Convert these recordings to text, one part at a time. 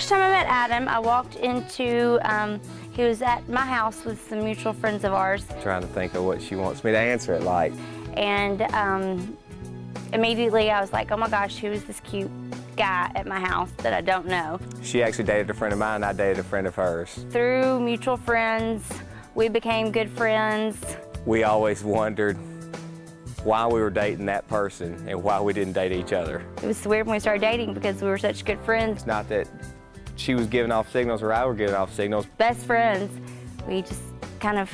first time I met Adam, I walked into, he was at my house with some mutual friends of ours. Trying to think of what she wants me to answer it like. And immediately I was like, oh my gosh, who is this cute guy at my house that I don't know? She actually dated a friend of mine, and I dated a friend of hers. Through mutual friends, we became good friends. We always wondered why we were dating that person and why we didn't date each other. It was weird when we started dating because we were such good friends. It's not that she was giving off signals or I were giving off signals. Best friends. We just kind of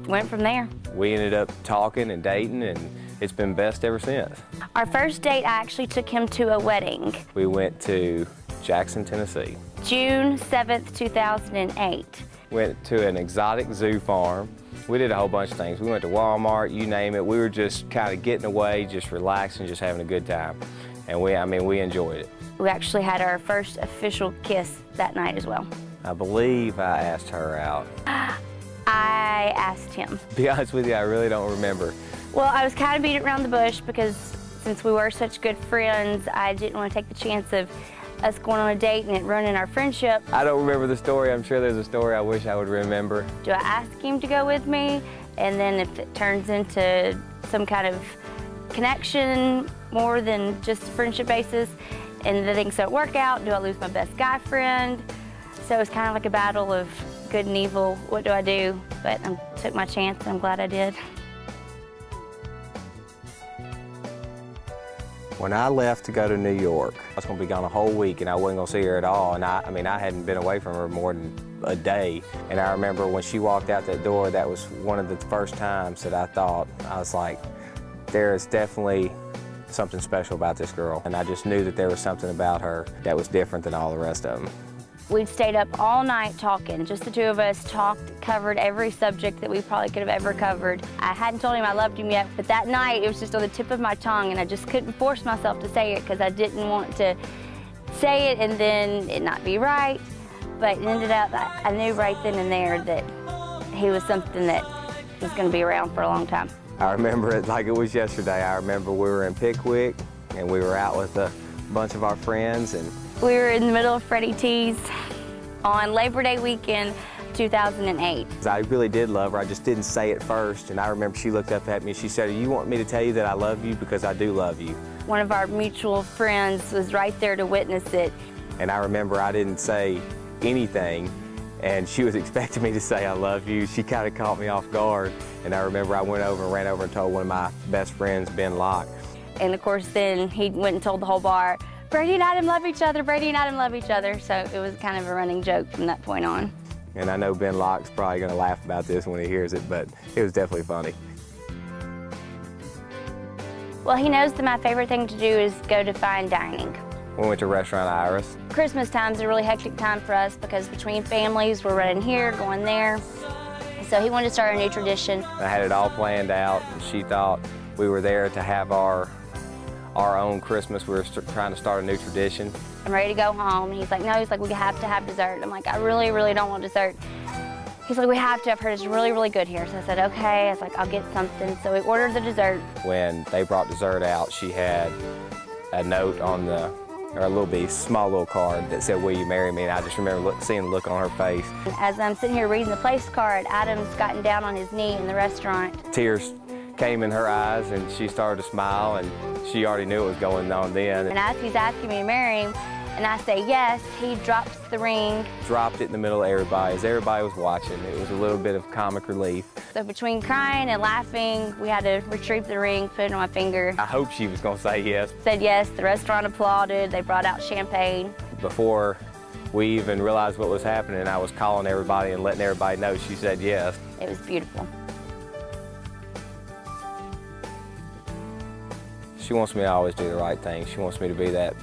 went from there. We ended up talking and dating, and it's been best ever since. Our first date, I actually took him to a wedding. We went to Jackson, Tennessee. June 7th, 2008. Went to an exotic zoo farm. We did a whole bunch of things. We went to Walmart, you name it. We were just kind of getting away, just relaxing, just having a good time. And we enjoyed it. We actually had our first official kiss that night as well. I believe I asked her out. I asked him. To be honest with you, I really don't remember. Well, I was kind of beating around the bush because since we were such good friends, I didn't want to take the chance of us going on a date and it ruining our friendship. I don't remember the story. I'm sure there's a story I wish I would remember. Do I ask him to go with me? And then if it turns into some kind of connection more than just a friendship basis and the things don't work out, do I lose my best guy friend? So it's kind of like a battle of good and evil. What do I do? But I took my chance and I'm glad I did. When I left to go to New York, I was going to be gone a whole week and I wasn't going to see her at all. And I hadn't been away from her more than a day. And I remember when she walked out that door, that was one of the first times that I was like, there is definitely something special about this girl. And I just knew that there was something about her that was different than all the rest of them. We'd stayed up all night talking. Just the two of us talked, covered every subject that we probably could have ever covered. I hadn't told him I loved him yet, but that night it was just on the tip of my tongue and I just couldn't force myself to say it because I didn't want to say it and then it not be right. But it ended up, I knew right then and there that he was something that was going to be around for a long time. I remember it like it was yesterday. I remember we were in Pickwick and we were out with a bunch of our friends. And we were in the middle of Freddie T's on Labor Day weekend, 2008. I really did love her. I just didn't say it first. And I remember she looked up at me and she said, "You want me to tell you that I love you? Because I do love you." One of our mutual friends was right there to witness it. And I remember I didn't say anything and she was expecting me to say I love you. She kind of caught me off guard. And I remember I went over and ran over and told one of my best friends, Ben Locke. And of course then he went and told the whole bar, Brady and Adam love each other, Brady and Adam love each other. So it was kind of a running joke from that point on. And I know Ben Locke's probably going to laugh about this when he hears it, but it was definitely funny. Well, he knows that my favorite thing to do is go to fine dining. We went to Restaurant Iris. Christmas time's a really hectic time for us because between families, we're running here, going there. So he wanted to start a new tradition. I had it all planned out, and she thought we were there to have our own Christmas. We were trying to start a new tradition. I'm ready to go home. And he's like, no, he's like, we have to have dessert. I'm like, I really, really don't want dessert. He's like, we have to. I've heard it's really, really good here. So I said, okay. I was like, I'll get something. So we ordered the dessert. When they brought dessert out, she had a note on a small little card that said, "Will you marry me?" And I just remember seeing the look on her face. As I'm sitting here reading the place card, Adam's gotten down on his knee in the restaurant. Tears came in her eyes and she started to smile, and she already knew what was going on then. And as he's asking me to marry him, and I say yes, he drops the ring. Dropped it in the middle of everybody as everybody was watching. It was a little bit of comic relief. So between crying and laughing, we had to retrieve the ring, put it on my finger. I hoped she was going to say yes. Said yes, the restaurant applauded, they brought out champagne. Before we even realized what was happening, I was calling everybody and letting everybody know she said yes. It was beautiful. She wants me to always do the right thing. She wants me to be that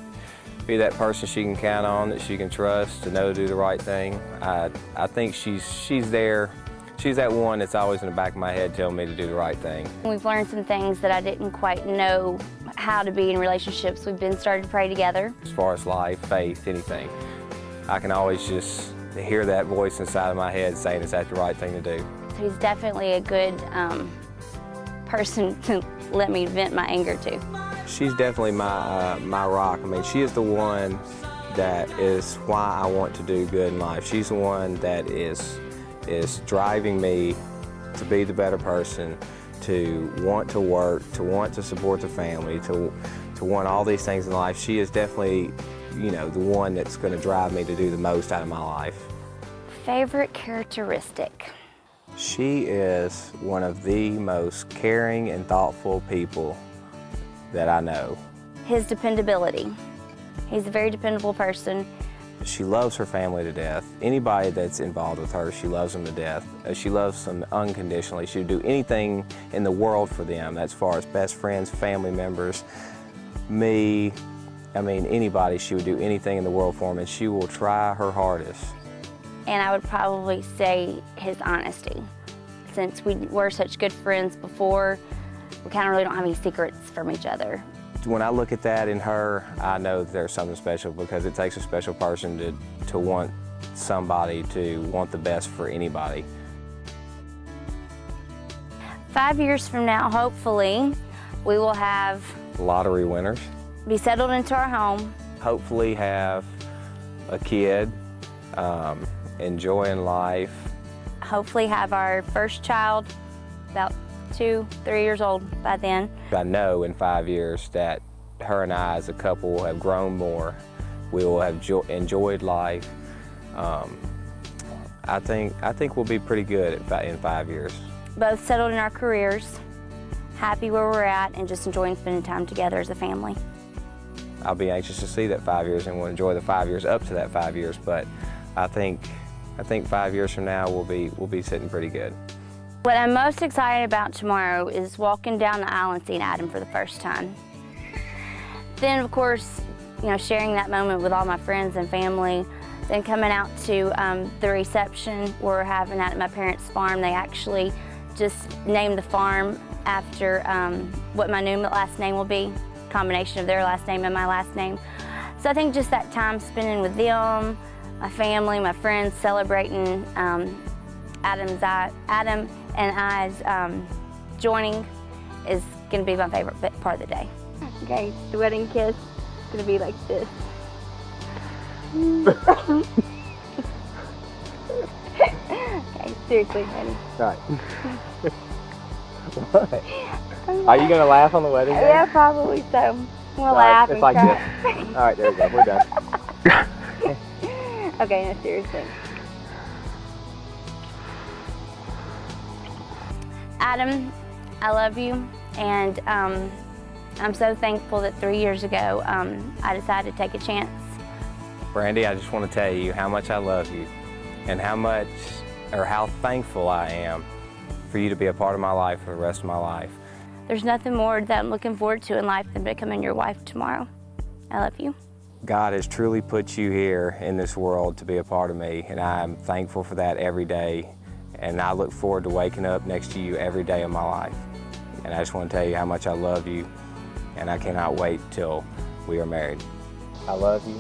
person she can count on, that she can trust, to know to do the right thing. I think she's there. She's that one that's always in the back of my head telling me to do the right thing. We've learned some things that I didn't quite know how to be in relationships. We've been started to pray together. As far as life, faith, anything, I can always just hear that voice inside of my head saying it's that the right thing to do. He's definitely a good person to let me vent my anger to. She's definitely my rock. I mean, she is the one that is why I want to do good in life. She's the one that is driving me to be the better person, to want to work, to want to support the family, to want all these things in life. She is definitely, you know, the one that's going to drive me to do the most out of my life. Favorite characteristic? She is one of the most caring and thoughtful people that I know. His dependability. He's a very dependable person. She loves her family to death. Anybody that's involved with her, she loves them to death. She loves them unconditionally. She would do anything in the world for them, as far as best friends, family members, me. I mean, anybody, she would do anything in the world for them, and she will try her hardest. And I would probably say his honesty. Since we were such good friends before, we kind of really don't have any secrets from each other. When I look at that in her, I know that there's something special, because it takes a special person to want somebody to want the best for anybody. 5 years from now, hopefully, we will have Lottery winners. be settled into our home. Hopefully have a kid, enjoying life. Hopefully have our first child about 2-3 years old by then. I know in 5 years that her and I as a couple will have grown more. We will have enjoyed life. I think we'll be pretty good in 5 years. Both settled in our careers, happy where we're at, and just enjoying spending time together as a family. I'll be anxious to see that 5 years, and we'll enjoy the 5 years up to that 5 years. But I think 5 years from now we'll be sitting pretty good. What I'm most excited about tomorrow is walking down the aisle and seeing Adam for the first time. Then, of course, you know, sharing that moment with all my friends and family. Then coming out to the reception we're having at my parents' farm. They actually just named the farm after what my new last name will be, combination of their last name and my last name. So I think just that time spending with them, my family, my friends, celebrating Adam and I's joining is going to be my favorite part of the day. Okay, the wedding kiss is going to be like this. Okay, seriously, honey. All right. What? Are you going to laugh on the wedding day? Yeah, probably so. We'll laugh and like cry. this. All right, there we go. We're done. Okay, no, seriously. Adam, I love you, and I'm so thankful that 3 years ago I decided to take a chance. Brandy, I just want to tell you how much I love you, and how thankful I am for you to be a part of my life for the rest of my life. There's nothing more that I'm looking forward to in life than becoming your wife tomorrow. I love you. God has truly put you here in this world to be a part of me, and I'm thankful for that every day. And I look forward to waking up next to you every day of my life. And I just want to tell you how much I love you, and I cannot wait till we are married. I love you,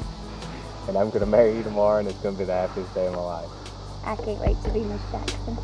and I'm going to marry you tomorrow, and it's going to be the happiest day of my life. I can't wait to be Miss Jackson.